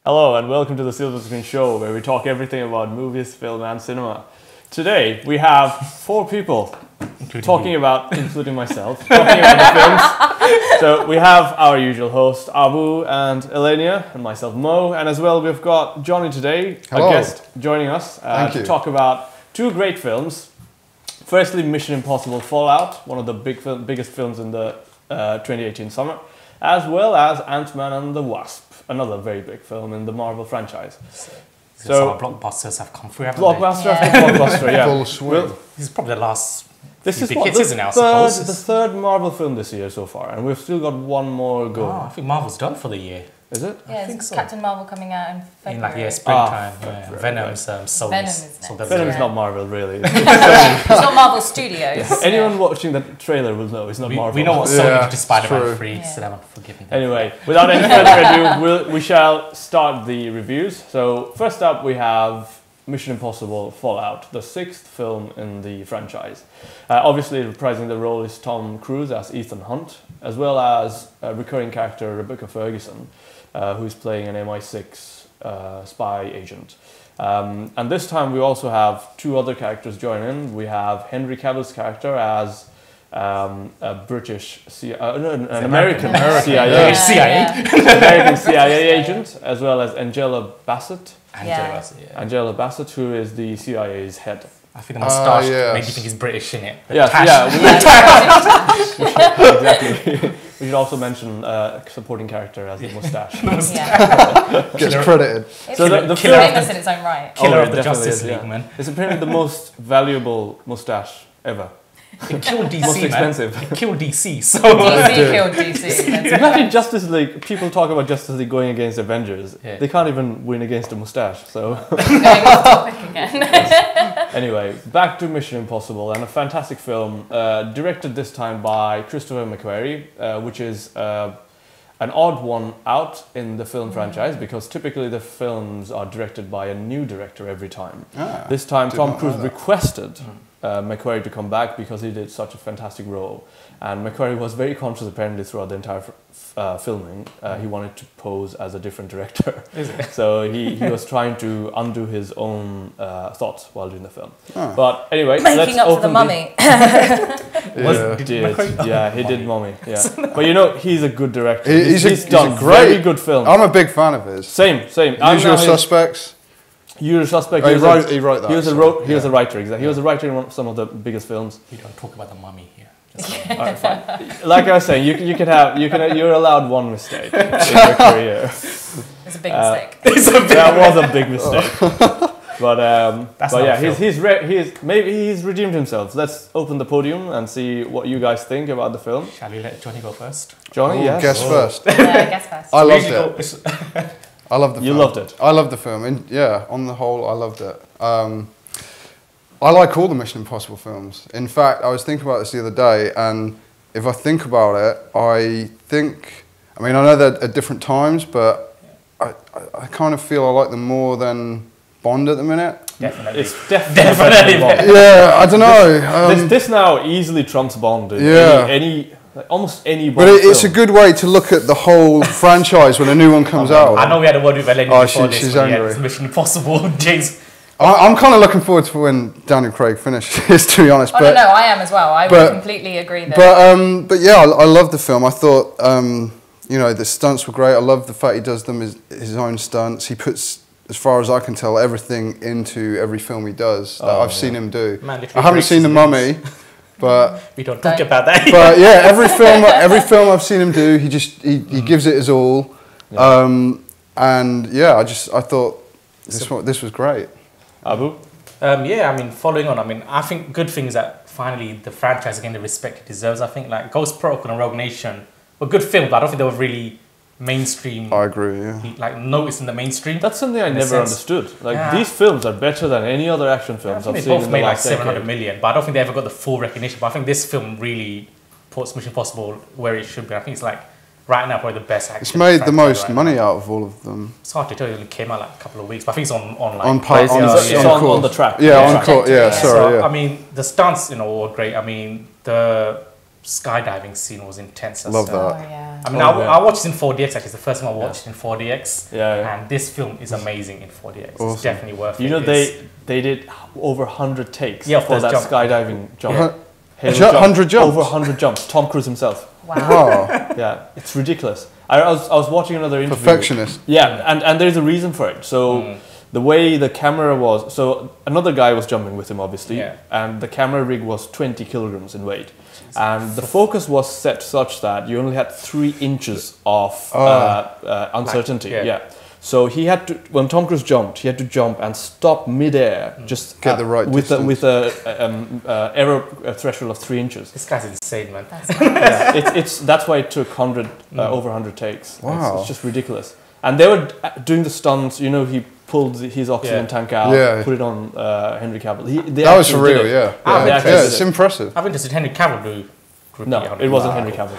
Hello and welcome to the Silver Screen Show, where we talk everything about movies, film and cinema. Today we have four people including myself, talking about the films. So we have our usual host Abu and Alenya and myself Mo, and as well we've got Jonny today, Hello. a guest joining us to talk about two great films. Firstly, Mission Impossible Fallout, one of the biggest films in the 2018 summer, as well as Ant-Man and the Wasp, another very big film in the Marvel franchise. So our blockbusters have come through, haven't blockbuster, yeah. Full swing. they? This is probably the last This is big what, hits, isn't it, I suppose? the third Marvel film this year so far, and we've still got one more going. I think Marvel's done for the year. Is it? Yeah, I think it's so. Captain Marvel coming out in February. In springtime. February, Venom's sold. Venom, isn't it? Venom is not Marvel, really. It's not Marvel Studios. Anyone watching the trailer will know it's not Marvel. We know what Sony did to Spider-Man true. 3, so I'm forgiving them. Anyway, without any further ado, we shall start the reviews. So first up we have Mission Impossible Fallout, the sixth film in the franchise. Obviously reprising the role is Tom Cruise as Ethan Hunt, as well as a recurring character Rebecca Ferguson, who's playing an MI6 spy agent. And this time we also have two other characters join in. We have Henry Cavill's character as a British, an American CIA, American CIA agent, as well as Angela Bassett. Angela Bassett, who is the CIA's head. I think the moustache made you think he's British, innit? Exactly. We should also mention a supporting character as the moustache. Gets credited. So the film famous in its own right. Killer of the Justice League, man. It's apparently the most valuable moustache ever. It killed DC, most expensive. It killed DC, so... DC killed DC. Imagine Justice League, people talk about Justice League going against Avengers. Yeah. They can't even win against a moustache, so... Going off topic again. Anyway, back to Mission Impossible, and a fantastic film, directed this time by Christopher McQuarrie, which is an odd one out in the film franchise, because typically the films are directed by a new director every time. This time Tom Cruise requested McQuarrie to come back because he did such a fantastic role, and McQuarrie was very conscious apparently throughout the entire filming. He wanted to pose as a different director. So he was trying to undo his own thoughts while doing the film. But anyway, making up for the Mummy. He did Mummy. Yeah, but you know, he's a good director. He's done a great, very good films. I'm a big fan of his. Same. Usual Suspects. Usual Suspect. He wrote that. He was a writer. Exactly. He was a writer in some of the biggest films. You don't talk about the Mummy here. Alright, fine. Like I was saying, you're allowed one mistake in your career. It's a big mistake. That was a big mistake. But he's redeemed himself. Let's open the podium and see what you guys think about the film. Shall we let Jonny go first? Jonny, yes. Guess first. Yeah, guess first. I loved it. I loved the film. You loved it? I loved the film. And yeah, on the whole, I loved it. I like all the Mission Impossible films. In fact, I was thinking about this the other day, and if I think about it, I know they're at different times, but I kind of feel I like them more than Bond at the minute. Definitely. It's definitely Bond. Yeah, I don't know. This now easily trumps Bond. Almost any Bond But it's film. a good way to look at the whole franchise when a new one comes out. I know we had a word with Alenya before she's this, angry. Mission Impossible, James. I'm kind of looking forward to when Daniel Craig finishes, to be honest. No, I am as well. I would completely agree there. But yeah, I loved the film. I thought, the stunts were great. I love the fact he does them his own stunts. He puts, as far as I can tell, everything into every film he does that I've seen him do. Man, I haven't seen The Mummy, but we don't talk about that. But yeah, every film I've seen him do, he gives it his all. And yeah, I thought this was great. Abu? Following on, I think good things that finally the franchise getting the respect it deserves. I think like Ghost Protocol and Rogue Nation were good films, but I don't think they were really mainstream. I agree, yeah. Like noticed in the mainstream. That's something I never understood. These films are better than any other action films I've seen in the last decade. They both made like 700 million, but I don't think they ever got the full recognition. But I think this film really puts Mission Impossible where it should be. I think it's like right now probably the best action. It's made the most money out of all of them. It's hard to tell. It only came out like a couple of weeks, but I think it's on on the track. Yeah, on court. Yeah, sorry. So, the stunts, were great. The skydiving scene was intense. Love well. that. Oh, yeah. I mean, Oh, I watched it in 4DX actually. It's the first time I watched it in 4DX. Yeah. And this film is amazing in 4DX. Awesome. It's definitely worth it. You know, It's- they did over 100 takes Yeah, for for that jump. skydiving jump. Yeah. Halo 100 jumps? Over 100 jumps. Tom Cruise himself. Wow. Wow. Yeah, it's ridiculous. I was watching another interview. Perfectionist. Yeah, and there's a reason for it. So the way the camera was, so another guy was jumping with him, obviously, Yeah. and the camera rig was 20 kilograms in weight. And the focus was set such that you only had 3 inches of uncertainty. Like, yeah. So he had to, when Tom Cruise jumped, he had to jump and stop midair, just Get the right with distance. with a error threshold of 3 inches. This guy's insane, man. It's that's why it took 100 over 100 takes. Wow. It's just ridiculous. And they were doing the stunts. You know, he pulled his oxygen tank out, Yeah. put it on Henry Cavill. They That was for actually did real, it. yeah. Ah, Yeah, they actually yeah, did it's it. impressive. I've been to Henry Cavill do group No, 100. it wasn't Wow. Henry Cavill.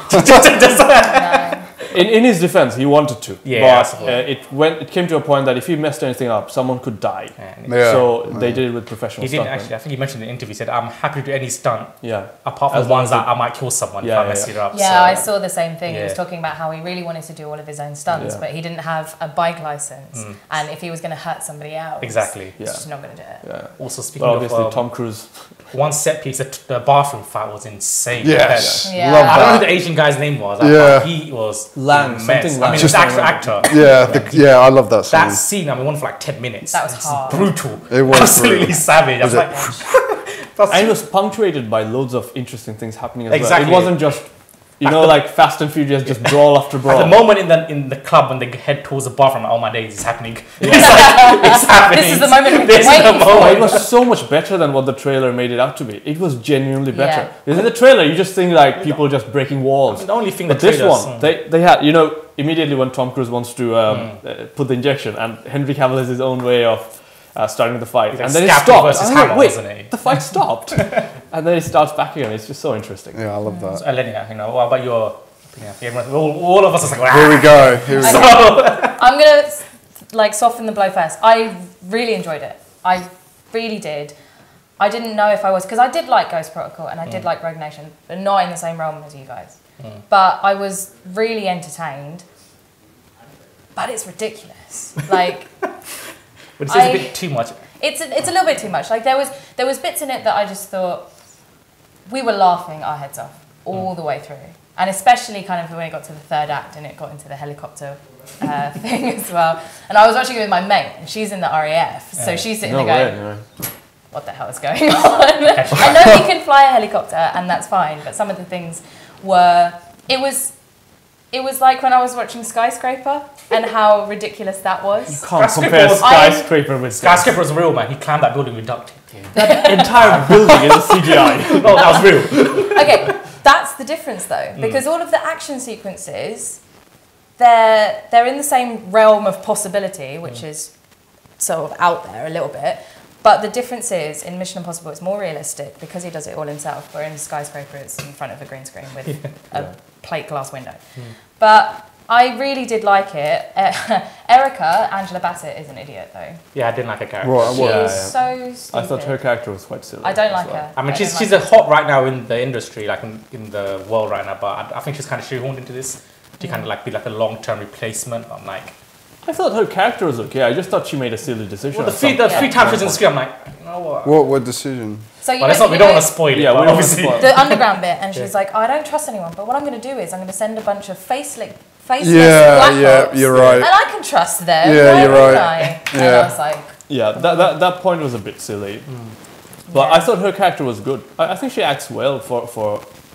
No. In his defense, he wanted to, Yeah, but absolutely. it came to a point that if he messed anything up, someone could die. And Yeah. So they did it with professional he didn't stuntmen. actually, I think he mentioned in the interview, he said, I'm happy to do any stunt, Yeah. apart from As the long ones as that I might kill someone if Yeah, I yeah, mess yeah. it up. Yeah, so, I saw the same thing. He was Yeah. talking about how he really wanted to do all of his own stunts, Yeah. but he didn't have a bike license. And if he was going to hurt somebody else, Exactly. he's Yeah. just not going to do it. Yeah. Also, speaking But obviously, of Tom Cruise. one set piece, the bathroom fight was insane. Yes. Yeah. Love I don't know who that. the Asian guy's name was. Yeah. But he was Lang, immense. something I Lang. mean, Just the actor. Yeah, I love that scene. That scene, I mean, won for like 10 minutes. That was It's hard. brutal. It was absolutely brutal. savage. I was Was like, it? that's And it was punctuated by loads of interesting things happening as Exactly. well. It wasn't just, you know, like Fast and Furious, just brawl after brawl. at the moment in the club when they head towards the bathroom, like, oh my days, it's happening. It's like, it's happening. This is the moment we've This been is the waiting for. Oh, it moment. was so much better than what the trailer made it out to be. It was genuinely better. Yeah. Because in the trailer, you just think like people just breaking walls. The only thing But the this trailers- one, they had, you know, immediately when Tom Cruise wants to put the injection, and Henry Cavill has his own way of starting the fight, He's like and then it Scapper stopped. versus I'm like, Hammer, wait, wasn't it? the fight stopped, and then it starts back again. It's just so interesting. Yeah, I love that. So, Alenya, you know, what about your opinion? Everyone, all of us are like, Here we go. Here we go. I'm going to like soften the blow first. I really enjoyed it. I really did. I didn't know if I was, because I did like Ghost Protocol and I did like Rogue Nation, but not in the same realm as you guys. But I was really entertained. But it's ridiculous. Like, But it's a bit too much. it's a little bit too much. Like there was bits in it that I just thought we were laughing our heads off all the way through, and especially kind of when it got to the third act and it got into the helicopter thing as well. And I was watching it with my mate, and she's in the RAF, so she's sitting No there way. going, No. "What the hell is going on?" I know he can fly a helicopter, and that's fine, but some of the things were. It was like when I was watching Skyscraper and how ridiculous that was. You can't Skyscraper compare was- Skyscraper with Skyscraper was real, man. He climbed that building with duct tape. That entire building is a CGI. No, that was real. Okay, that's the difference though, because all of the action sequences, they're in the same realm of possibility, which is sort of out there a little bit. But the difference is, in Mission Impossible, it's more realistic because he does it all himself. Where in Skyscraper, it's in front of a green screen with a plate glass window. But I really did like it. Erica, Angela Bassett, is an idiot though. Yeah, I didn't like her character. Right, She what? is yeah. so stupid. I thought her character was quite silly. I don't as like well. her. I mean, don't she's like a her. hot right now in the industry, like in the world right now. But I think she's kind of shoehorned into this to kind of like be like a long-term replacement. I'm like, I thought her character was okay. I just thought she made a silly decision. well, the at three some times she was in the screen, I'm like, you know what? What decision? So you Well, know, we don't want to spoil it. Yeah, we but don't want to obviously. spoil it. the underground bit, and she's like, oh, I don't trust anyone, but what I'm going to do is I'm going to send a bunch of faceless Yeah, black yeah, ops, you're right. and I can trust them. Yeah, why you're wouldn't right. I? And Yeah. I was like, Yeah, that point was a bit silly. But Yeah. I thought her character was good. I think she acts well for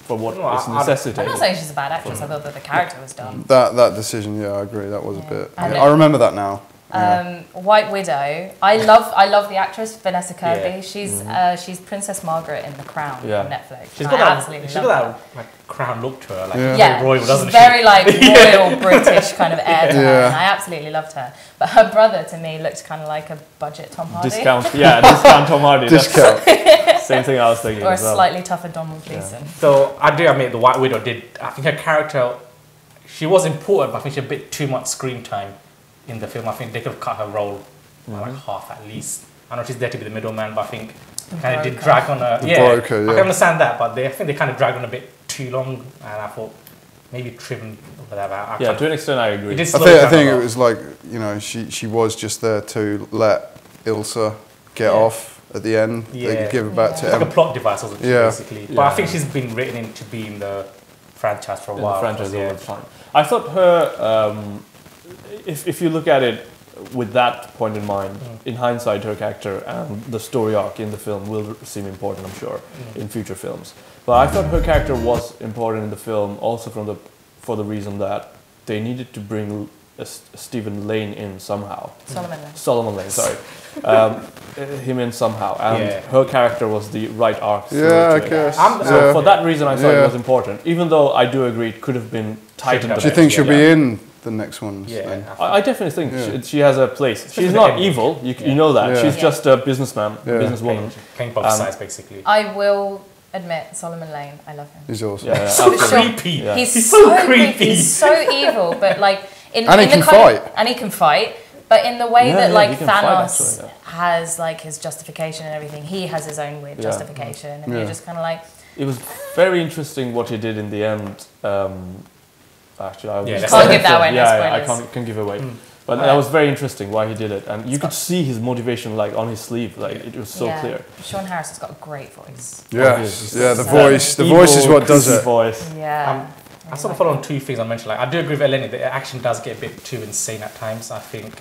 what No, is I- necessitated. I'm not saying she's a bad actress. I thought that the character was dumb. That decision, yeah, I agree. That was a Yeah. bit. And I remember that now. White Widow. I love the actress Vanessa Kirby. Yeah. She's Princess Margaret in The Crown Yeah. on Netflix. She's I got that, absolutely she's love got her. that like crown look to her, like Yeah. Yeah, royal, she's doesn't she? very like royal British kind of air to her, Yeah. and I absolutely loved her. But her brother to me looked kind of like a budget Tom Hardy, Discount Tom Hardy. Discount. That's same thing I was thinking or a as well. slightly tougher Donald Gleeson. So I do admit the White Widow did. I think her character, she was important, but I think she had a bit too much screen time in the film. I think they could have cut her role by like half at least. I know she's there to be the middleman, but I think kind of did broker. drag on her. The Yeah, broker, I yeah. can understand that, but I think they kind of dragged on a bit too too long, and I thought maybe trim whatever. Yeah, to an extent, I agree. It I is slowed down think a it lot. was like, you know, she was just there to let Ilsa get off at the end. They Yeah. could give it back It's to like a Em. plot device, wasn't she, Yeah. basically? But I Yeah. think she's been written in to be in the franchise for a In while. the franchise yeah. all the time. I thought her, if you look at it with that point in mind, in hindsight, her character and the story arc in the film will seem important, I'm sure, in future films. But I thought her character was important in the film also for the reason that they needed to bring Stephen Lane in somehow. Solomon Lane, sorry. Him in somehow. And her character was the right arc. Yeah, I guess. So for that reason, I thought it Yeah. was important. Even though I do agree it could have been tightened. Do you think she'll be in the next ones? Yeah. then? I definitely think Yeah. she has a place. She's the not ending. evil, you know that. Yeah. She's just a businessman, Yeah. businesswoman. Playing both sides, basically. I will admit, Solomon Lane, I love him. He's awesome. Yeah, So absolutely. creepy. Yeah. He's so so creepy. creepy. He's so evil, but like And he in can the kind fight. and he can fight. But in the way Yeah, that yeah, like he can fight, Thanos actually, has like his justification and everything, he has his own weird Yeah. justification, and Yeah. you're just kind of like, It was very interesting what he did in the end. Actually, I Yeah, was that's Can't give that away, no Yeah, I spoilers. can't give away. But Right. that was very interesting why he did it, and you could see his motivation like on his sleeve, like it was so yeah. clear. Sean Harris has got a great voice. Yeah, Obvious. yeah. The So- voice. The Evil, voice is what does creepy it. Voice. Yeah. I sort of follow on two things I mentioned. Like, I do agree with Alenya, the action does get a bit too insane at times. I think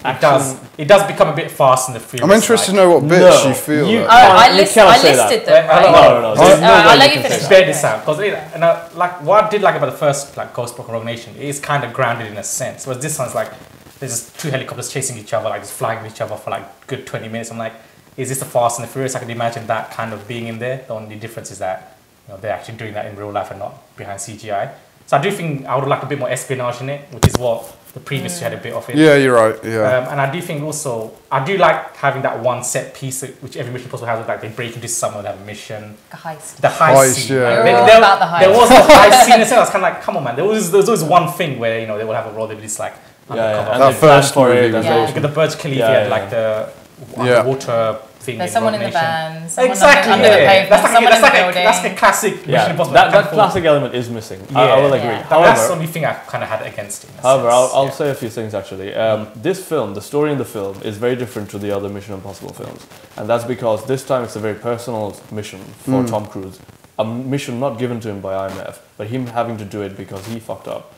it does become a bit fast in the film. I'm interested to know what bits No, you feel. you- though. I You cannot say that. listed them, right? No. There's no way I'll let you you can say finish. that. Bear this out, because like what I did like about the first like Ghost Broken Rogue Nation, it is kind of grounded in a sense. Whereas this one's like there's just two helicopters chasing each other, like just flying with each other for like good 20 minutes. I'm like, is this the Fast and the Furious? I can imagine that kind of being in there. The only difference is that they're actually doing that in real life and not behind CGI. So I do think I would like a bit more espionage in it, which is what the previous two had a bit of it. Yeah, you're right. Yeah. And I do think also, I do like having that one set piece, which every Mission Impossible has, like they break into someone, they have a mission. A heist. The heist Heist, scene. yeah. Like, You're there, all there- about the heist. there was the heist scene itself. I was kind of like, come on, man. There's always one thing where they will have a role. They will just like undercover. And That they plan first for movie it. was and they- Look at the Burj Khalifa, Yeah, you had yeah. like the Yeah. underwater thing. There's someone in the Rogue Nation. van, someone Exactly. under the pavement, That's like, someone that's, in the like building. that's the classic Mission Yeah, Impossible. that classic element is missing. I will agree. Yeah. That's However, the only thing I kind of had against it. in a However, sense. I'll say a few things actually. This film, the story in the film, is very different to the other Mission Impossible films, and that's because this time it's a very personal mission for Tom Cruise. A mission not given to him by IMF, but him having to do it because he fucked up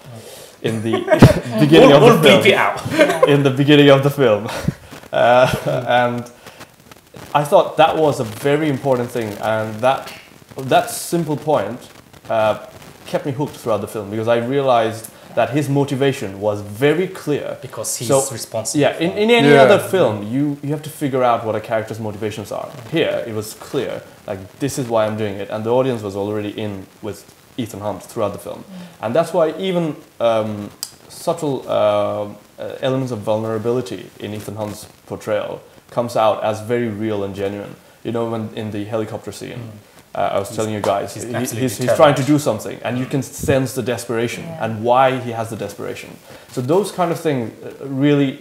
in the beginning We'll of the bleep it film. out. In the beginning of the film, and I thought that was a very important thing, and that simple point kept me hooked throughout the film because I realized that his motivation was very clear. Because he's So, responsible. Yeah, in any Yeah. other film, you have to figure out what a character's motivations are. Here, it was clear, like, this is why I'm doing it, and the audience was already in with Ethan Hunt throughout the film. And that's why even subtle elements of vulnerability in Ethan Hunt's portrayal comes out as very real and genuine. You know, when in the helicopter scene, I was telling you guys, he's he's absolutely trying to do something, and you can sense the desperation and why he has the desperation. So those kind of things really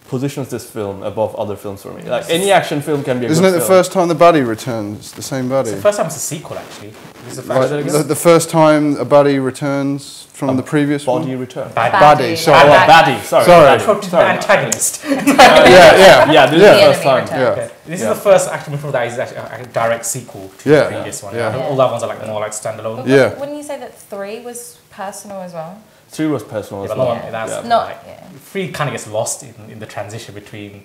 positions this film above other films for me. Like any action film can be a Isn't good it the film. first time the baddie returns? The same It's baddie. the first time it's a sequel, actually. It's the Like, first the first time a baddie returns from the previous Body one. return. Baddie, sorry. Oh, baddie. Sorry. Sorry. baddie. the antagonist. Yeah. Yeah, this Yeah. is the first time. Return. Yeah. Okay. This Yeah. is the first action film that is actually a direct sequel to Yeah. the previous one. Yeah. All the other ones are like more like standalone. But Yeah. Wouldn't you say that 3 was personal as well? 3 was personal as But well. no, that's Yeah. Not, like, yeah. 3 kind of gets lost in the transition between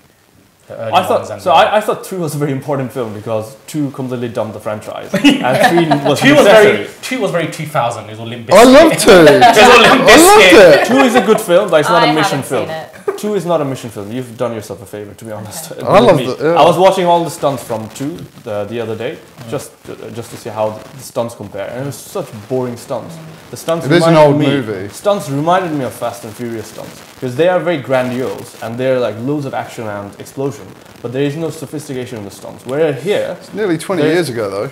the early I ones thought and so. I thought 2 was a very important film because 2 completely dumped the franchise, and 3 was 2 was necessary. very 2 was very 2000. It was all Limp I Bizkit. love to. It was all Limp I loved Bizkit. it. 2 is a good film, but it's not I a mission haven't film. seen it. 2 is not a mission film. You've done yourself a favor, to be honest. I love Me. the- yeah. I was watching all the stunts from 2 the other day, just to see how the stunts compare, and it was such boring stunts. The stunts It is an reminded old me, movie. Stunts reminded me of Fast and Furious stunts because they are very grandiose and they're like loads of action and explosion, but there is no sophistication in the stunts. Whereas here, Nearly 20 There's- years ago, though.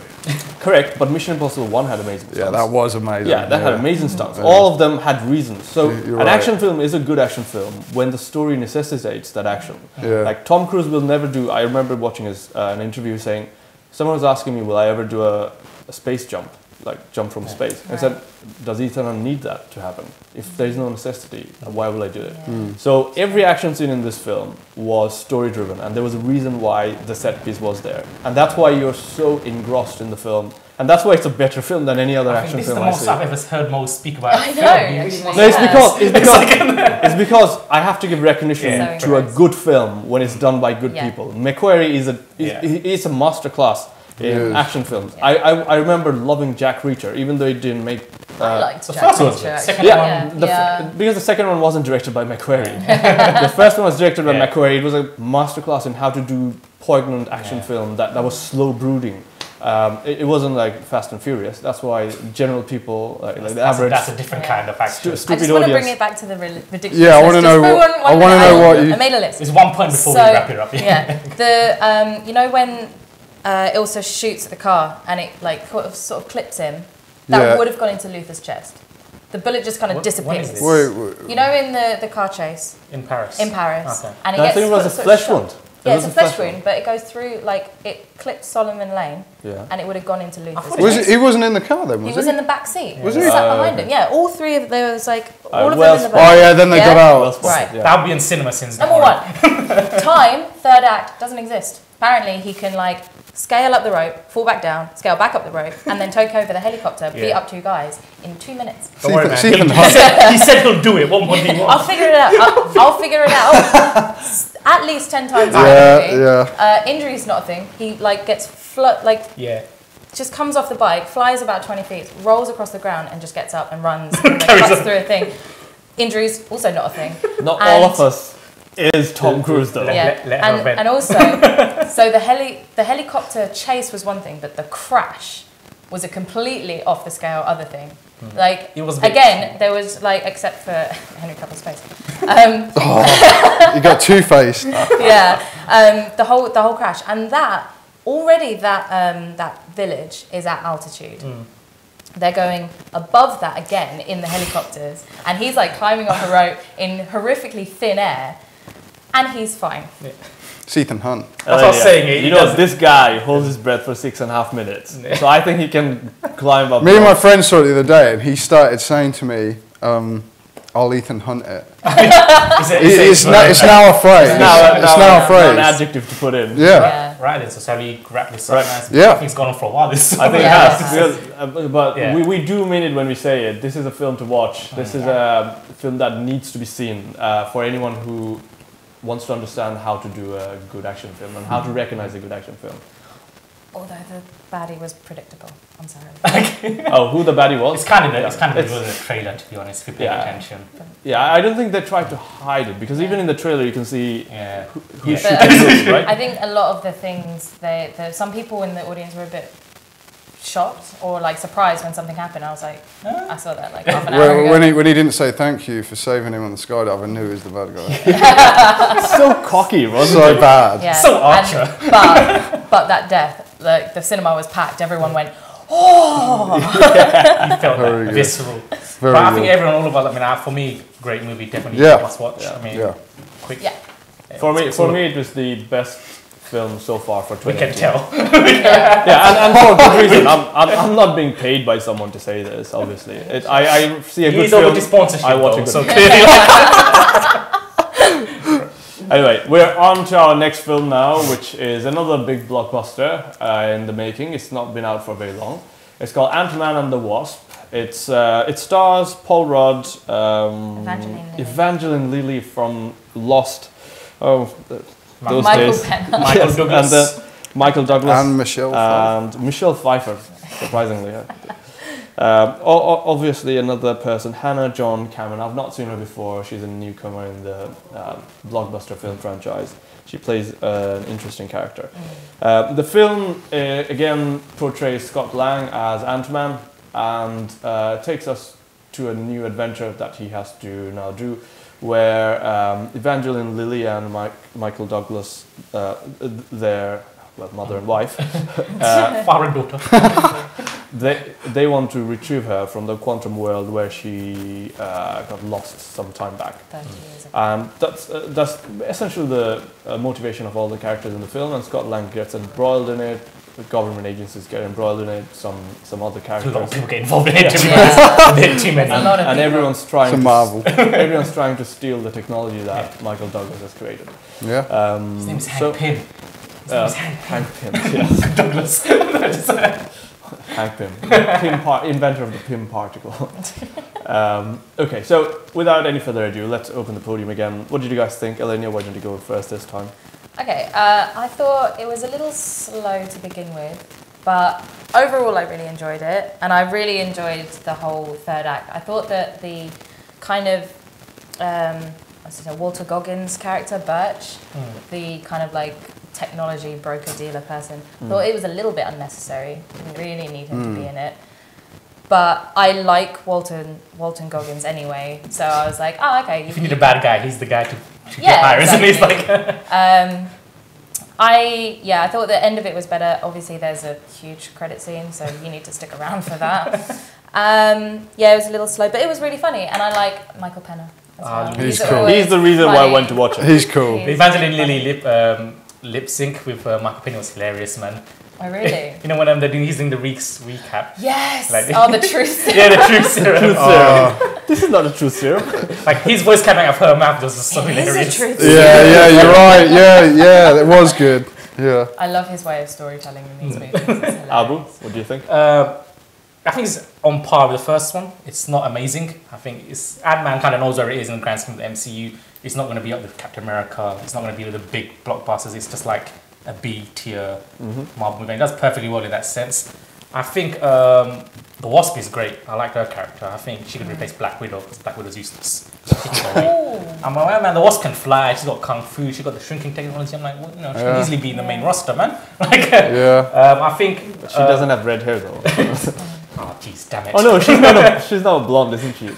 correct, but Mission Impossible 1 had amazing stunts. Yeah, that was amazing. Yeah, that had amazing stunts. Yeah. All of them had reasons. So You're an right. action film is a good action film when the story necessitates that action. Yeah. Like Tom Cruise will never do. I remember watching an interview saying, someone was asking me, will I ever do a space jump? like jump from space. I said, does Ethan Hunt need that to happen? If there's no necessity, why will I do it? So every action scene in this film was story driven, and there was a reason why the set piece was there, and that's why you're so engrossed in the film. And that's why it's a better film than any other action film I see. This is the most I've ever heard Mo speak about. I know. It's because I have to give recognition to a good film when it's done by good people. McQuarrie is a masterclass in action films. I remember loving Jack Reacher, even though it didn't make. I liked the Jack first one. Reacher, Second one. Because the second one wasn't directed by McQuarrie. The first one was directed by McQuarrie. It was a masterclass in how to do poignant action film that was slow brooding. It wasn't like Fast and Furious. That's why general people, like the average... That's a different kind of action. I just want to bring it back to the ridiculous. Yeah, I want to know what you... I made a list. There's one point before we wrap it up. The you know when Ilsa shoots at the car and it like sort of clips him, that would have gone into Luther's chest. The bullet just kind of disappears. Wait. You know in the car chase? In Paris. Okay. And I think it was a flesh wound. Yeah, it's a flesh wound, but it goes through, like, it clipped Solomon Lane, and it would have gone into Luther's. He wasn't in the car then, was he? He was in the back seat. Was he? He sat behind him. Yeah, all three of them, was like, all of them in the back. Oh yeah, then they got out. Right. That would be in cinema since Number one, time, third act, doesn't exist. Apparently he can, like, scale up the rope, fall back down, scale back up the rope, and then take over the helicopter, beat up two guys in 2 minutes. Don't worry, man. He said he'll do it. What more do you want? I'll figure it out. I'll figure it out. At least 10 times. Injury is not a thing. He like gets just comes off the bike, flies about 20 feet, rolls across the ground, and just gets up and runs and cuts through a thing. Injuries also not a thing. Not all of us is Tom Cruise though. And also, so the helicopter chase was one thing, but the crash was a completely off the scale other thing. Like it was again, there was like except for Henry Cavill's face. You got two-faced. The whole crash, and that already that village is at altitude. They're going above that again in the helicopters, and he's like climbing off a rope in horrifically thin air, and he's fine. It's Ethan Hunt. That's what I was saying. You know, this guy holds his breath for 6.5 minutes. So I think he can climb up. Me and my friend saw it the other day, and he started saying to me, I'll Ethan Hunt it. It's now a phrase. It's now a phrase. An adjective to put in. Right, then, so shall we wrap this up? Yeah. I think it's gone on for a while. This I think it has. But we do mean it when we say it. This is a film to watch. This is a film that needs to be seen for anyone who wants to understand how to do a good action film and how to recognize a good action film. Although the baddie was predictable. I'm sorry. Who the baddie was? It's kind of a trailer, to be honest, if you pay attention. Yeah, I don't think they tried to hide it, because even in the trailer you can see he's shooting who, right? I think a lot of the things, some people in the audience were a bit shocked or like surprised when something happened. I was like, I saw that like half an hour ago. When he didn't say thank you for saving him on the skydive, I knew he was the bad guy. So cocky, wasn't so it? bad. Yeah. So Archer. But that death, like the cinema was packed. Everyone went, oh! You felt Very that good. visceral. Very But I think good. everyone, all of us, I mean, for me, great movie, definitely must watch. I mean, quick. Yeah. For me, it was the best film so far for 2018. We can tell. And for good reason. I'm not being paid by someone to say this, obviously. I see a good film, I watch a good film. Anyway, we're on to our next film now, which is another big blockbuster in the making. It's not been out for very long. It's called Ant-Man and the Wasp. It stars Paul Rudd, Evangeline Lilly from Lost. Those days. Michael Douglas. And Michael Douglas. And Michelle Pfeiffer. And Michelle Pfeiffer, surprisingly. Obviously another person, Hannah John Cameron. I've not seen her before. She's a newcomer in the blockbuster film franchise. She plays an interesting character. The film again portrays Scott Lang as Ant-Man and takes us to a new adventure that he has to now do, where Evangeline Lilly and Michael Douglas, well, mother and wife, Father and daughter. they want to retrieve her from the quantum world where she got lost some time back. 30 years ago. That's essentially the motivation of all the characters in the film, and Scott Lang gets embroiled in it. The government agencies get embroiled in it. Some other A characters. lot of people get involved in it. Too many. A lot of And people. everyone's trying. It's a marvel. Everyone's trying to steal the technology that Michael Douglas has created. Yeah. His name's Hank Pym. His name is Hank Pym. Yes. Douglas. Hank Pym, inventor of the Pym particle. Okay, so without any further ado, let's open the podium again. What did you guys think? Alenya, why don't you go first this time? Okay, I thought it was a little slow to begin with, but overall I really enjoyed it, and I really enjoyed the whole third act. I thought that the kind of, Walter Goggins character, Birch, the kind of like technology broker-dealer person, thought it was a little bit unnecessary. Didn't really need him to be in it. But I like Walton Goggins anyway, so I was like, oh, okay. If you need a bad guy, he's the guy to get hired, exactly. isn't he? He's like I thought the end of it was better. Obviously, there's a huge credit scene, so you need to stick around for that. It was a little slow, but it was really funny, and I like Michael Penner as well. He's cool. He's the reason why I went to watch it. He's cool. the Evangeline Lilly lip sync with Michael Pena was hilarious, man. Oh, really? You know when they're doing the recap? Yes! Like- Oh, the truth. Yeah, the truth serum. This is not a true serum. Like his voice coming out of her mouth was just so It is a hilarious. truth. Yeah, you're right. Yeah, it was good. Yeah. I love his way of storytelling in these movies. It's hilarious. Abu, what do you think? I think it's on par with the first one. It's not amazing. I think Ant-Man kind of knows where it is in the grand scheme of the MCU. It's not going to be up with Captain America. It's not going to be with the big blockbusters. It's just like a B-tier Marvel movie. It does perfectly well in that sense. I think the Wasp is great. I like her character. I think she could replace Black Widow because Black Widow's useless. I'm like, man, the Wasp can fly. She's got kung fu. She's got the shrinking technology. I'm like, well, she can easily be in the main roster, man. Like, I think She doesn't have red hair though. oh, jeez, damn it. Oh no, she's not a blonde, isn't she?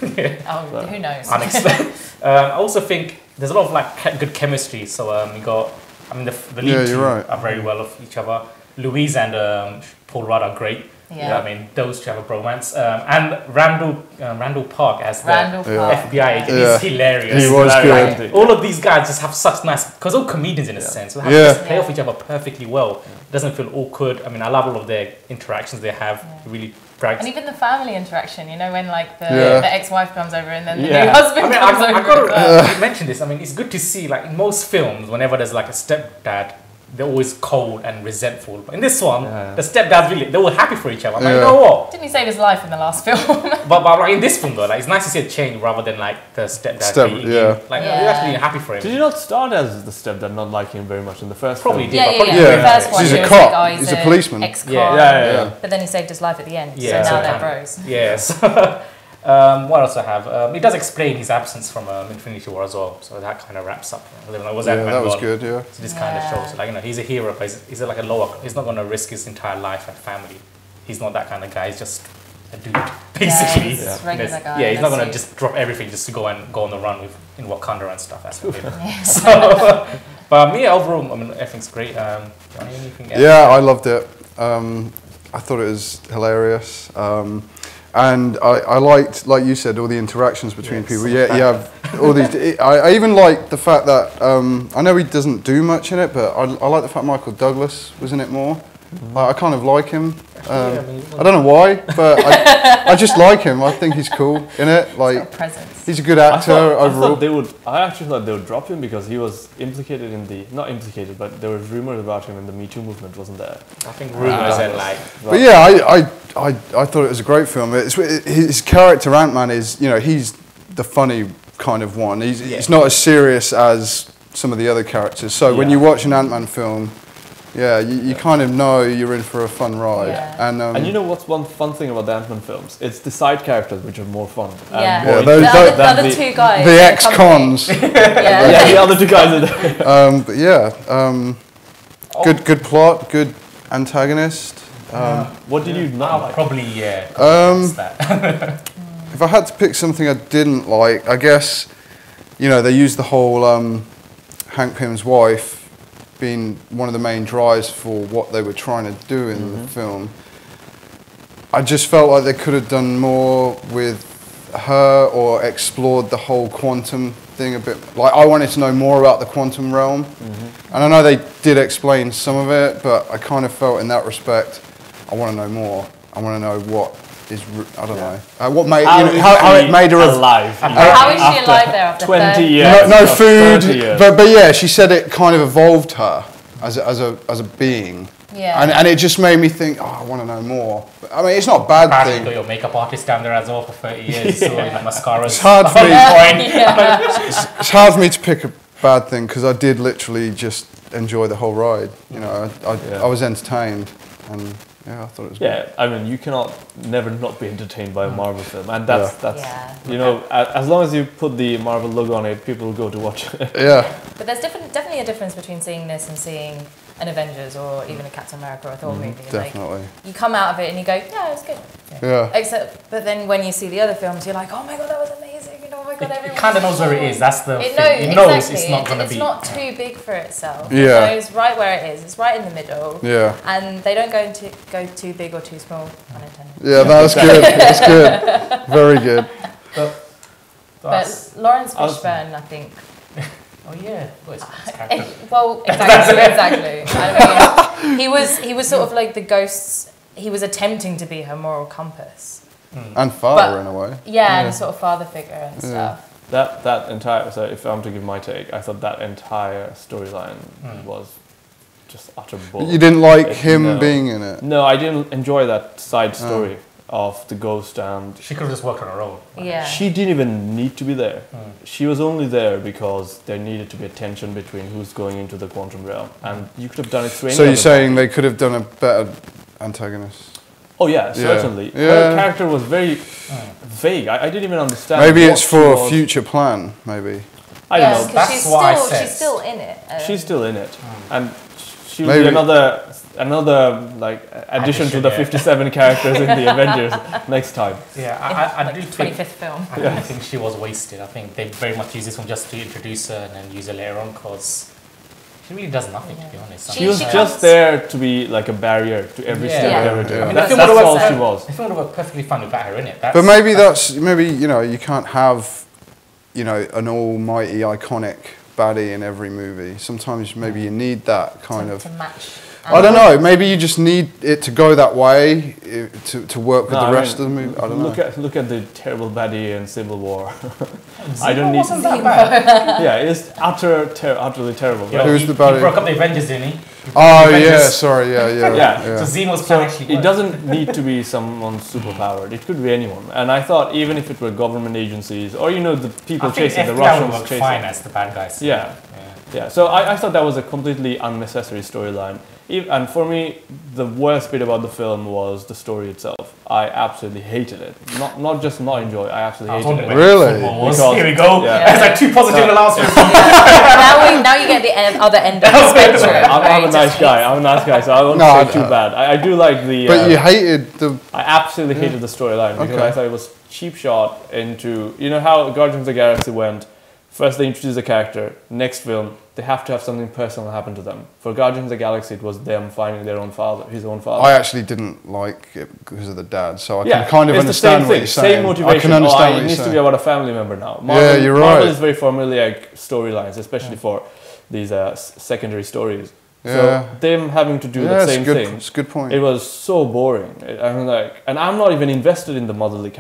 Oh, who knows? Unexpected. I also think there's a lot of like good chemistry. So we got, the lead two are very well of each other. Louise and Paul Rudd are great. Yeah. Those two have a bromance. And Randall Park as the Park. FBI agent is hilarious. He was good. Like, all of these guys just have such nice, because all comedians in a sense, they just play off each other perfectly well. It doesn't feel awkward. I love all of their interactions they have. Really brags. And even the family interaction, when like the ex-wife comes over and then the new husband comes over. I've got to mention this. It's good to see, like in most films, whenever there's like a stepdad, they're always cold and resentful. But in this one, the stepdads they were happy for each other. I'm like, you know what? Didn't he save his life in the last film? but like in this film though, like it's nice to see a change rather than like the stepdad beating him. Like you're actually happy for him. Did you not start as the stepdad not liking him very much in the first Probably film? did. The first one, He's he a was cop. like, He's a policeman. Ex-cop. Yeah. But then he saved his life at the end. Yeah, so now so they're bros. Yes. What else I have? It does explain his absence from Infinity War as well, so that kind of wraps up. That was good. Yeah. So this kind of shows, like he's a hero, but he's like a lower. He's not going to risk his entire life and family. He's not that kind of guy. He's just a dude, basically. He's regular guy. He's not going to just drop everything just to go on the run in Wakanda and stuff. That's what So, but me overall, everything's great. Jonny, anything else? Yeah, I loved it. I thought it was hilarious. And I liked, like you said, all the interactions between people. You have all these. I even liked the fact that I know he doesn't do much in it, but I like the fact Michael Douglas was in it more. I kind of like him. I don't know why, but I just like him. I think he's cool in it. Like he's a good actor overall. I actually thought they would drop him because he was implicated in not implicated, but there was rumors about him in the Me Too movement, wasn't there? I think rumors and like. But yeah, I thought it was a great film. His character Ant-Man is, he's the funny kind of one. He's not as serious as some of the other characters. So when you watch an Ant-Man film, you kind of know you're in for a fun ride. Yeah. And you know what's one fun thing about the Ant-Man films? It's the side characters which are more fun. The other two guys. The ex-cons. The other two guys are there. But yeah, good plot, good antagonist. What did you not like? Probably, If I had to pick something I didn't like, I guess, they used the whole Hank Pym's wife been one of the main drives for what they were trying to do in the film. I just felt like they could have done more with her or explored the whole quantum thing a bit. Like, I wanted to know more about the quantum realm, and I know they did explain some of it, but I kind of felt in that respect, I want to know more. I want to know what is, I don't know, what made, how it made her alive. How is she alive there after 20 years? No food, 30 years. but yeah, she said it kind of evolved her as a being. Yeah. And it just made me think, oh, I want to know more. But, I mean, it's not a bad Apparently thing. got your makeup artist down there as well for 30 years, so like mascara. It's hard for me. Yeah. It's hard for me to pick a bad thing because I did literally just enjoy the whole ride. You know, I was entertained, and yeah, I thought it was good. Yeah, I mean, you cannot never not be entertained by a Marvel film, and that's you know, as long as you put the Marvel logo on it, people will go to watch it. Yeah. But there's definitely a difference between seeing this and seeing an Avengers or even a Captain America or a Thor movie. Definitely. Like, you come out of it and you go, yeah, it's good. Yeah. But then when you see the other films, you're like, oh my god, that was amazing. And oh my god, everyone. It kind of knows where it is. That's the thing. It knows exactly. it's not going to be. It's not too big for itself. Yeah. It knows right where it is. It's right in the middle. Yeah. And they don't go too big or too small. Unintended. Yeah, that was good. That's good. Very good. But Lawrence Fishburne, I think. Oh yeah. Well, exactly. I mean, he was sort of like the ghosts. He was attempting to be her moral compass. And father, in a way. Yeah, and sort of father figure and stuff. That entire, so if I'm to give my take, I thought that entire storyline was just utter bull. You didn't like him being in it? No, I didn't enjoy that side story of the ghost, and she could have just worked on her own. Yeah. She didn't even need to be there. She was only there because there needed to be a tension between who's going into the quantum realm, and you could have done it through any So you're other saying they could have done a better antagonist? Oh yeah, certainly. Her character was very vague. I didn't even understand. Maybe it's for a future plan, maybe. I don't know. That's why I said. She's still in it. She's still in it, and she will be another like addition to the 57 characters in the Avengers next time. Yeah, I do 25th think. film. I do think she was wasted. I think they very much use this one just to introduce her and then use her later on because she really does nothing, to be honest. She was just there to be like a barrier to every step they were doing. I mean, That's all she was. The film would have worked perfectly fine without her in it. But maybe you know, you can't have, you know, an almighty iconic baddie in every movie. Sometimes maybe you need that kind of. To match. I don't know. Maybe you just need it to go that way to work with the rest of the movie. I don't know. Look at the terrible baddie in Civil War. I don't need. That bad. Yeah, it's utterly terrible. Yeah, Who's the baddie? He broke up the Avengers, didn't he? Oh yeah, sorry, yeah. So Zemo's plan actually. It doesn't need to be someone superpowered. It could be anyone. And I thought even if it were government agencies or the people chasing the Russians would chasing. Fine as the bad guys. Yeah. So I thought that was a completely unnecessary storyline. And for me, the worst bit about the film was the story itself. I absolutely hated it. Not just not enjoy. I absolutely hated it. Really? Because, here we go. Yeah. It's like too positive in the last one. Now you get the other end of the spectrum. I'm a nice guy. I'm a nice guy, so I won't say too bad. I do like the. But you hated the. I absolutely hated the storyline because I thought it was cheap shot into how Guardians of the Galaxy went. First they introduce a character. Next film they have to have something personal happen to them. For Guardians of the Galaxy, it was them finding their own father, his own father. I actually didn't like it because of the dad, so I can kind of understand what you're saying. Same motivation. I can understand what you're it needs saying. to be about a family member now. You're right. Marvel is very formulaic storylines, especially for these secondary stories. So them having to do the same thing. It's a good point. It was so boring. And I'm not even invested in the mother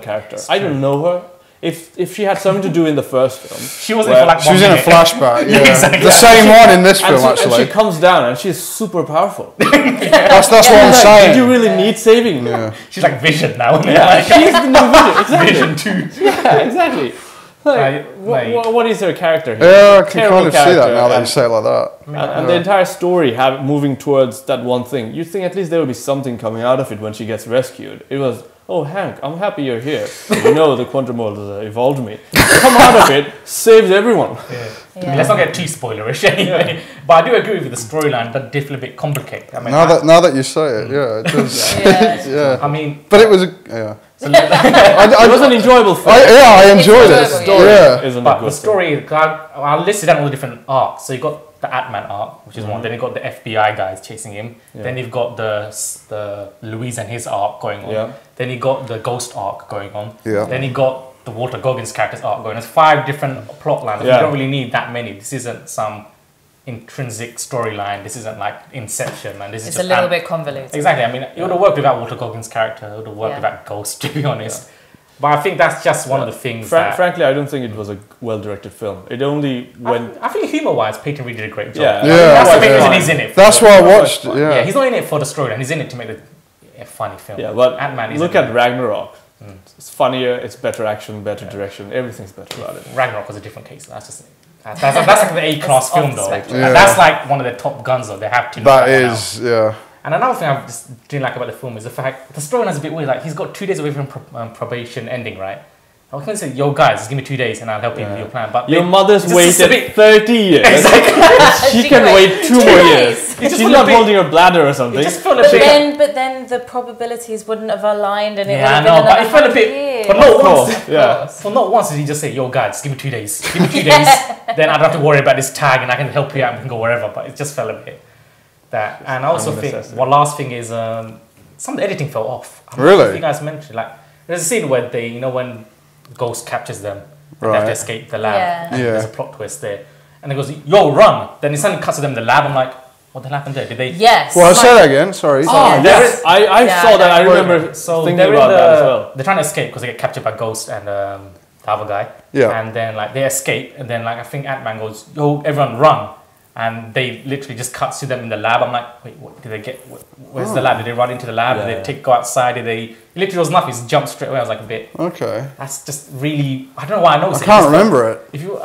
character. I don't know her. If she had something to do in the first film, she was in a flashback. Yeah, exactly. The same one in this film actually. And she comes down and she's super powerful. That's what I'm saying. Did you really need saving? Yeah. She's like Vision now. Yeah, she's the new Vision. Exactly. Vision 2. Yeah, exactly. What is her character here? Yeah, I can kind of see that now that you say it like that. And the entire story moving towards that one thing. You'd think at least there would be something coming out of it when she gets rescued. It was, oh Hank, I'm happy you're here. The quantum world has evolved me. Come out of it, saves everyone. Yeah. Let's not get too spoilerish anyway. Yeah. But I do agree with the storyline that did feel a bit complicated. I mean, now that you say it, it does. I mean, but it was It was an enjoyable film. I enjoyed it. enjoyable, Story Yeah. isn't a But good the story, I listed down all the different arcs. So you got the Ant-Man arc, which is one. Then you got the FBI guys chasing him. Yeah. Then you've got the Louise and his arc going on. Yeah. Then you got the Ghost arc going on. Yeah. Then you got the Walter Goggins character's arc going on. There's 5 different plot lines. Yeah. You don't really need that many. This isn't some intrinsic storyline. This isn't like Inception, man. This is It's just a little bit convoluted. Exactly. I mean, it would have worked without Walter Goggins' character. It would have worked Yeah. without Ghost, to be honest. But I think that's just one of the things that... Frankly, I don't think it was a well-directed film. It only went... I think humor-wise, Peyton Reed did a great job. Yeah. Yeah. That's the Yeah. main reason he's in it. That's why I watched. Yeah, Yeah. he's not in it for the storyline. He's in it to make a funny film. Yeah, but Ant-Man is look in at it. Ragnarok. It's funnier, it's better action, better direction. Everything's better about it. Ragnarok was a different case. That's like the A-class It's off film, the though. spectrum. Yeah. And that's like one of the top guns, though. They have to. That knock one out. is, yeah. And another thing I just didn't like about the film is the fact the storyline's a bit weird. Like he's got 2 days away from probation ending, right? I was going to say, yo guys, just give me 2 days and I'll help you with your plan. But Your they- mother's it's just a waited bit- 30 years. She can wait 2 more years. just She's feel a not bit- holding her bladder or something. It just felt a But bit. then the probabilities wouldn't have aligned, and it would Yeah, I have been know, but another it felt a 100 bit. years. But not Of once. course, yeah. Well, not once did he just say, yo guys, give me 2 days. Give me 2 days. Then I don't have to worry about this tag and I can help you out and we can go wherever. But it just felt a bit that. And I also think unnecessary. one last thing is some of the editing fell off. I don't know Really? if you guys mentioned, like, there's a scene where they, you know, when Ghost captures them, and they have to Right. escape the lab. Yeah. And Yeah. there's a plot twist there. And it goes, yo, run. Then it suddenly cuts to them in the lab. I'm like, what the hell happened there? Did they... Yes. Well, I'll say that again. Sorry. Oh, Yeah. there I Yeah, saw that. I is- remember So thinking they're in about that as well. They're trying to escape because they get captured by Ghost and the other guy. Yeah. And then like they escape, and then like I think Ant-Man goes, "Yo, everyone run!" And they literally just cuts to them in the lab. I'm like, wait, what did they get? Where's the lab? Did they run into the lab? Yeah, Did they yeah. go outside? Did they? Literally, was nothing. Just jumped straight away. I was like a bit. Okay. That's just really. I don't know why I noticed I it. can't Just remember it. If you,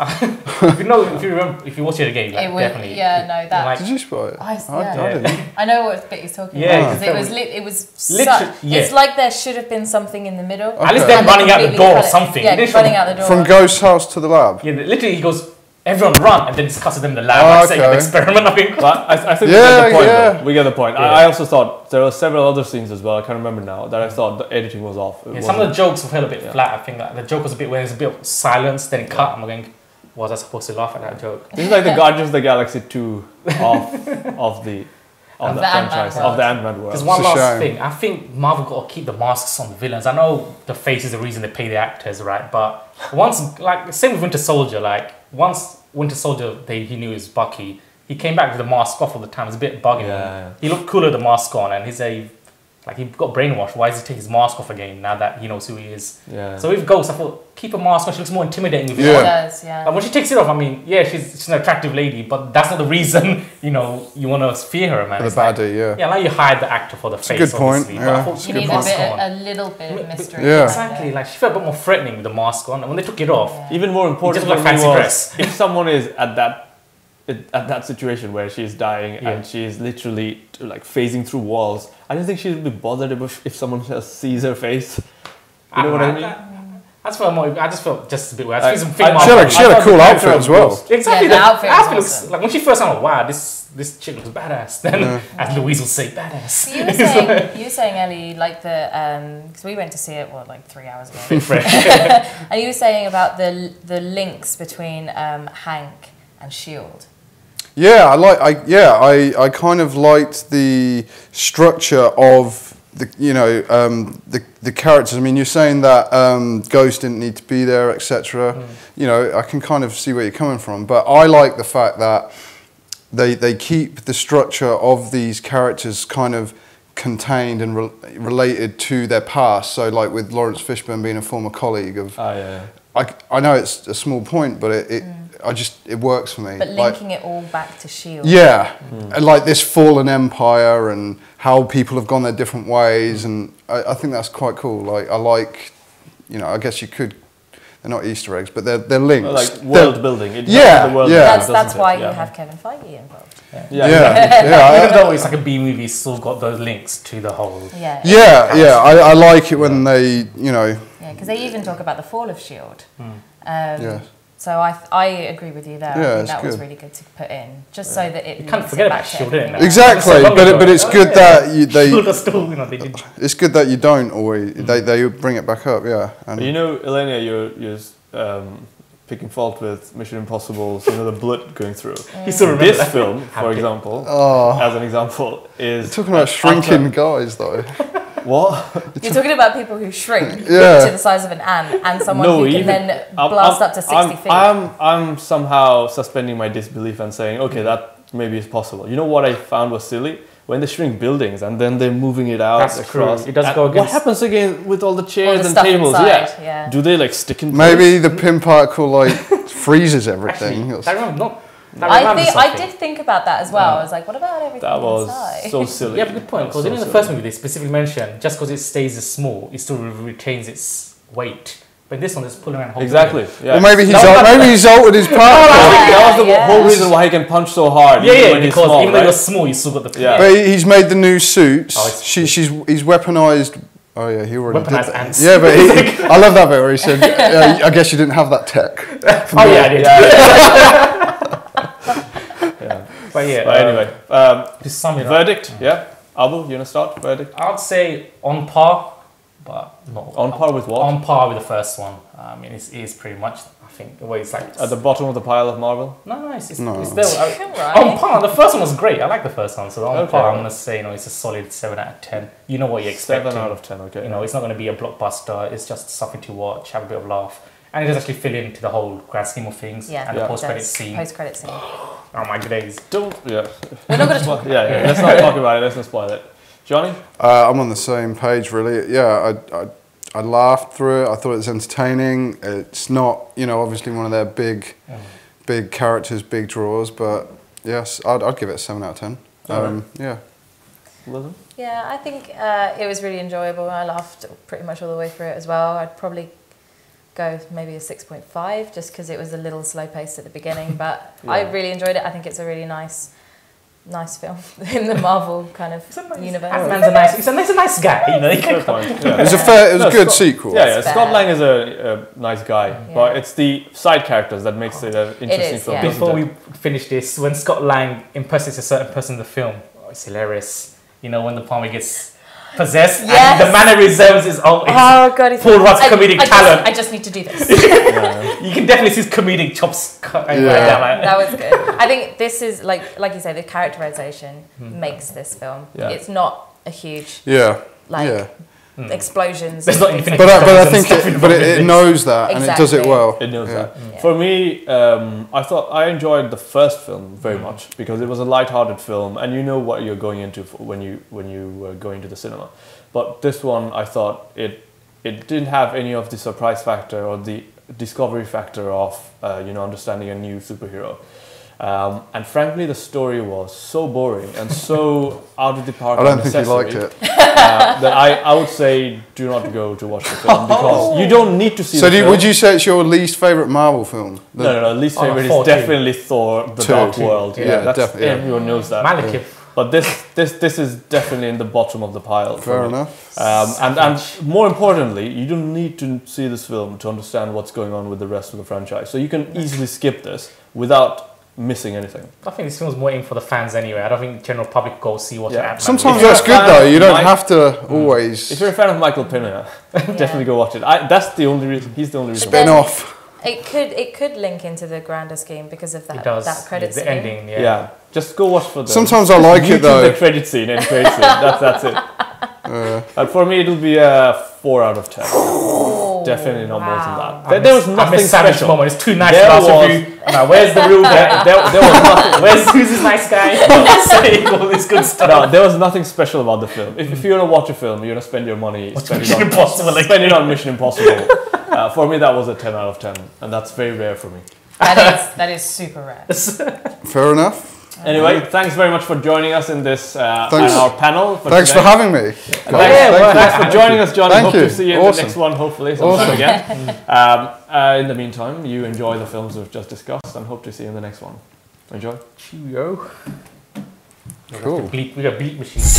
if you know, if you remember, if you watch it again, like, It would, definitely. yeah, no, that. Like, Did you spot it? I I didn't. I know what bit he's talking Yeah, about because because it was Literally- yeah. It's like there should have been something in the middle. At least Okay. them And they running out the completely door or cut it. something. Yeah, They didn't running show- out the door. From Ghost's house to the lab. Yeah, literally, he goes, "Everyone run!" and then discusses them in the lab, Oh, like saying an okay. experiment. I think. But I think Yeah, we get the point. yeah. Though. We get the point. Yeah. I also thought there were several other scenes as well. I can't remember now that I thought the editing was off. It Yeah, some of the wasn't- jokes felt a bit flat. I think like, the joke was a bit when there's a bit of silence, then it cut. I'm going, was I supposed to laugh at that joke? This is like the Guardians of the Galaxy 2 of the Ant-Man franchise world. of the Ant-Man world. There's one It's a last shame. thing. I think Marvel got to keep the masks on the villains. I know the face is the reason they pay the actors, right? But once, like, same with Winter Soldier. Like, once Winter Soldier, he knew he was Bucky. He came back with the mask off all the time. It's a bit bugging. Yeah. He looked cooler with the mask on, and he's he got brainwashed. Why does he take his mask off again now that he knows who he is? Yeah. So with Ghost, I thought keep a mask on. She looks more intimidating with it Yeah. on. It does, yeah. And when she takes it off, I mean, yeah, she's an attractive lady, but that's not the reason, you want to fear her, man. The It's like- baddie, yeah. yeah, now you hide the actor for the a face, good point, obviously. But yeah. I thought It's You good need point. a little bit of mystery. Yeah. Exactly, like she felt a bit more threatening with the mask on, and when they took it off, Even more important It just for looked me fancy was dress. if someone is at that situation where she's dying Yeah. and she's literally like phasing through walls, I don't think she'd be bothered if someone just sees her face. You know what I mean? I just felt just a bit weird. I- I just I- think She had a I thought cool the character outfit was as well. Ghost. exactly Yeah, the the outfit outfit was looks awesome. like when she first said, "Wow, this chick looks badass." Then, as Louise will say, "Badass." You were saying, Ellie, like because we went to see it, like 3 hours ago. Fresh. And you were saying about the links between Hank and S.H.I.E.L.D. Yeah, I kind of liked the structure of the characters. I mean, you're saying that Ghost didn't need to be there, etc. I can kind of see where you're coming from, but I like the fact that they keep the structure of these characters kind of contained and related to their past. So, like with Lawrence Fishburne being a former colleague of. Oh yeah. I know it's a small point, but it works for me. But Like- linking it all back to S.H.I.E.L.D. yeah, and like this fallen empire and how people have gone their different ways, and I think that's quite cool. Like I guess you could. They're not Easter eggs, but they're links. Like world building. It Yeah, helps the world yeah. building, That's doesn't why it? you Yeah. have Kevin Feige involved. Yeah. Even though it's like a B movie, it's still got those links to the whole. Yeah. I like it when they, Yeah, because they even talk about the fall of S.H.I.E.L.D. yeah. So I agree with you there. Yeah, I think it's that was good. really good to put in, just so that it. You can't links forget it about back to Shield, didn't everything it? else. Exactly, So long but ago. it's good that they. Shield are still, they did. It's good that you don't always. They bring it back up, yeah. And You know, Alenya, you're picking fault with Mission Impossible's, the bullet going through. You still remember This that? film, for example, oh, as an example, is talking about shrinking guys though. What? You're talking about people who shrink Yeah. to the size of an ant, and someone No, who can even- then blast up to 60 feet. I'm somehow suspending my disbelief and saying, okay, that maybe is possible. You know what I found was silly? When they shrink buildings and then they're moving it out That's across. true. It does and go What against- happens again with all the All chairs the and stuff tables? inside, yeah. Do they like stick in place? Maybe the pin particle like freezes everything. Actually, that reminds, not, that I reminds me think of I something. did think about that as well. I was like, what about everything That was inside? so silly. Yeah, but good point. That was Because so in the silly. first movie, they specifically mentioned just because it stays small, it still retains its weight. But this one is pulling around. Exactly. Yeah. Or maybe he's altered his particle. That was the Yeah. whole reason why he can punch so hard. Yeah, even yeah, when he's because small, even though right? you're small, you still got the Yeah. But he's made the new suits. Oh, it's- He's weaponized. Oh yeah, he already did Weaponized that. ants. Yeah, but I love that bit where he said, "I guess you didn't have that tech." Oh yeah, I did. Yeah. But yeah. But anyway, to sum it up, verdict. Yeah. Abu, you wanna start? Verdict. I'd say on par, but not On par with what? On par with the first one. I mean, it is pretty much. I think the way it's like. At the bottom of the pile of Marvel. No, it's No. there. Right. On par. The first one was great. I like the first one. So on Okay. par, I'm gonna say it's a solid 7 out of 10. You know what you're expecting. 7 out of 10. Okay. It's not going to be a blockbuster. It's just something to watch, have a bit of laugh, and it does actually fill into the whole grand scheme of things. Yeah, and Yeah. the post-credit scene. Post-credit scene. Oh my days! Don't. Yeah. We're not going to talk. Yeah. Let's not talk about it. Let's not spoil it. Johnny. I'm on the same page, really. Yeah, I laughed through it. I thought it was entertaining. It's not, obviously one of their big characters, big draws, but yes, I'd give it a 7 out of 10. Yeah. Listen. Yeah, I think it was really enjoyable. I laughed pretty much all the way through it as well. I'd probably go maybe a 6.5 just because it was a little slow paced at the beginning, but I Yeah. really enjoyed it. I think it's a really nice film in the Marvel kind of universe. Ant-Man's he's a nice guy. Fair point. Yeah. It was a No, good Scott- sequel. Yeah, Fair. Scott Lang is a nice guy, Yeah. but it's the side characters that makes it an interesting is, film. yeah. doesn't Before it? we finish this, when Scott Lang impersonates a certain person in the film, it's hilarious. When the Palmer gets possessed, Yes. and the mannerisms is all. Oh god, it's Full Rod's comedic talent. I just need to do this. You can definitely see his comedic chops. Yeah. That was good. I think this is like you say, the characterization makes this film. Yeah. It's not a huge Yeah. like yeah. explosions. There's not infinite. But I Stuff think and stuff it knows that and it does it Exactly. well. It knows Yeah. that. Yeah. For me, I enjoyed the first film very much because it was a light-hearted film, and you know what you're going into when you go into the cinema. But this one, I thought it didn't have any of the surprise factor or the discovery factor of understanding a new superhero. And frankly, the story was so boring and so out of the park. I don't think you liked it. That I would say do not go to watch the film because you don't need to see. So the film. would you say it's your least favourite Marvel film? No. Least favorite is 14. definitely Thor: The Two. Dark World. Yeah, that's definitely, yeah. everyone knows that. Malekith. But this is definitely in the bottom of the pile. for Fair me. enough. And more importantly, you don't need to see this film to understand what's going on with the rest of the franchise. So you can easily skip this without missing anything. I think this film's more aimed for the fans anyway. I don't think general public go see what Yeah. Ant-Man Sometimes is. you're that's a good fan though. of You don't Mike- have to always If you're a fan of Michael Pena, definitely go watch it. That's the only reason. He's the only reason. spin off. It could link into the grander scheme because of It that does. that credit the scene. ending, yeah. Yeah, just go watch for the. Sometimes I like it YouTube though. the credit scene and credit scene. That's it. And for me, it'll be a 4 out of 10. Oh, Definitely not more wow. than that. There was I nothing missed Savage special. moment. It's too nice There last was- review. Now, where's the real guy? There was nothing. Who's this nice guy? Saying all this good stuff. No, there was nothing special about the film. If you want to watch a film, you want to spend your money, spend Mission it Impossible, like- spend it on Mission Impossible. For me, that was a 10 out of 10, and that's very rare for me. That is super rare. Fair enough. Anyway, thanks very much for joining us in this Thanks. in our panel. Thanks for today. having me. Thanks for joining us, Johnny. Thank Hope you. to see you in Awesome. the next one, hopefully, sometime again. In the meantime, you enjoy the films we've just discussed, and hope to see you in the next one. Enjoy. Cheerio. Cool. We got bleep machines.